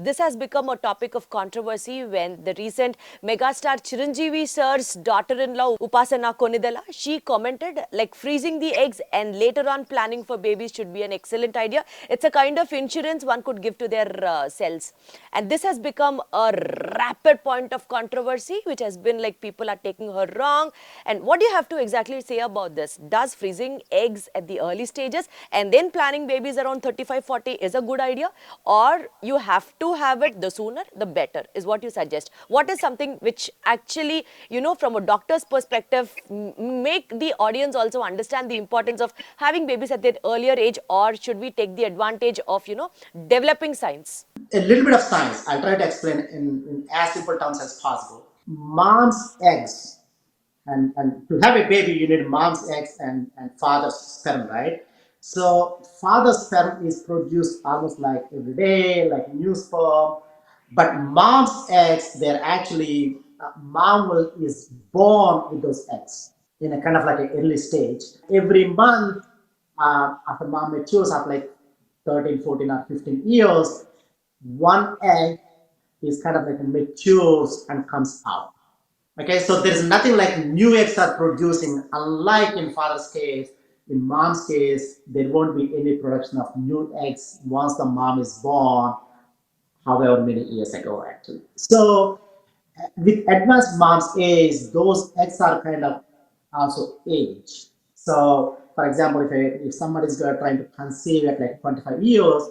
this has become a topic of controversy when the recent megastar Chiranjeevi sir's daughter-in-law Upasana Konidela, she commented like freezing the eggs and later on planning for babies should be an excellent idea. It's a kind of insurance one could give to their cells. And this has become a rapid point of controversy, which has been like people are taking her wrong. And what do you have to exactly say about this? Does freezing eggs at the early stages and then planning babies around 35-40 is a good idea, or you have to have it the sooner the better is what you suggest? What is something which actually, from a doctor's perspective, make the audience also understand the importance of having babies at that earlier age, or should we take the advantage of developing science? A little bit of science. I'll try to explain in as simple terms as possible. Mom's eggs, and to have a baby, you need mom's eggs and father's sperm, right? So father's sperm is produced almost like every day, like new sperm. But mom's eggs, they're actually, is born with those eggs in a kind of like an early stage. Every month, after mom matures, after like 13, 14, or 15 years, one egg is kind of like matures and comes out. Okay, so there's nothing like new eggs are producing, unlike in father's case. In mom's case, there won't be any production of new eggs once the mom is born, however many years ago, actually. So, with advanced mom's age, those eggs are kind of also age. So, for example, if somebody is trying to conceive at like 25 years,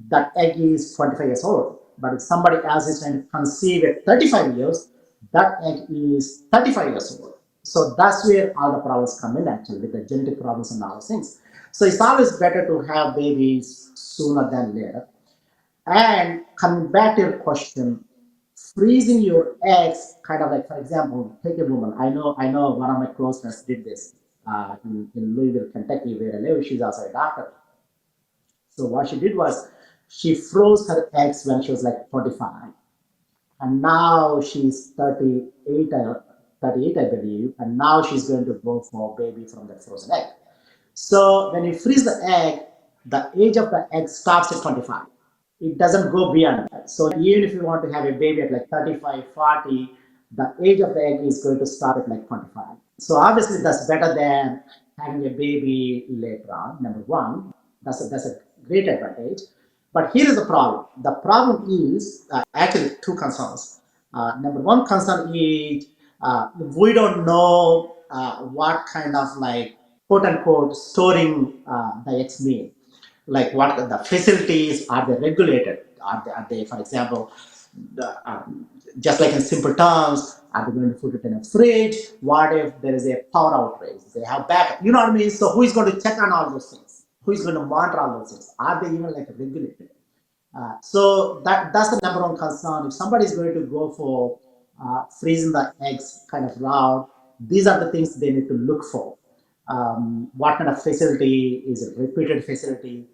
that egg is 25 years old. But if somebody else is trying to conceive at 35 years, that egg is 35 years old. So that's where all the problems come in actually, with the genetic problems and all those things. So it's always better to have babies sooner than later. And coming back to your question, freezing your eggs, kind of like, for example, take a woman. I know one of my close friends did this in Louisville, Kentucky, where I live. She's also a doctor. So what she did was she froze her eggs when she was like 45, and now she's 38, 38, I believe, and now she's going to go for baby from that frozen egg. So when you freeze the egg, the age of the egg stops at 25. It doesn't go beyond that. So even if you want to have a baby at like 35, 40, the age of the egg is going to stop at like 25. So obviously that's better than having a baby later on, number one. That's a great advantage. But here is the problem. The problem is actually two concerns. Number one concern is we don't know what kind of like quote unquote storing the eggs mean. Like what the facilities are they regulated? Are they, for example, just like in simple terms, are they going to put it in a fridge? What if there is a power outage? They have backup. You know what I mean? So who is going to check on all those things? Who is going to monitor all those things? Are they even like regulated? So that's the number one concern. If somebody is going to go for freezing the eggs kind of route, these are the things they need to look for. What kind of facility is it? Repeated facility,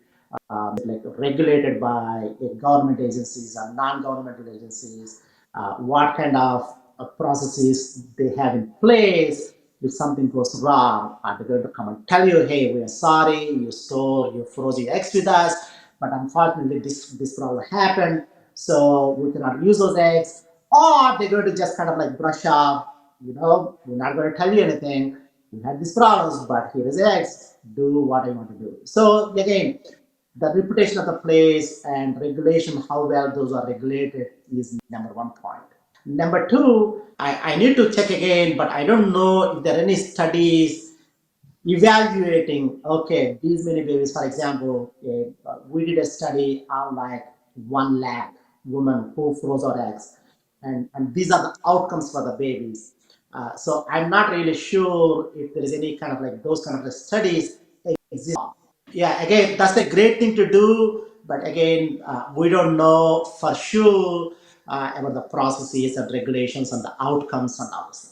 like regulated by government agencies or non-governmental agencies? What kind of processes they have in place? If something goes wrong, are they going to come and tell you, "Hey, we are sorry, you froze your eggs with us, but unfortunately this problem happened, so we cannot use those eggs," or they're going to just kind of like brush off, we're not going to tell you anything. We had these problems, but here is eggs. Do what I want to do. So again, the reputation of the place and regulation, how well those are regulated, is number one point. Number two, I need to check again, but I don't know if there are any studies evaluating, okay, these many babies. For example, we did a study on like 1 lakh women who froze our eggs, and these are the outcomes for the babies. So I'm not really sure if there is any kind of like those kind of studies exist. Yeah, again, that's a great thing to do, but again, we don't know for sure about the processes and regulations and the outcomes and all this.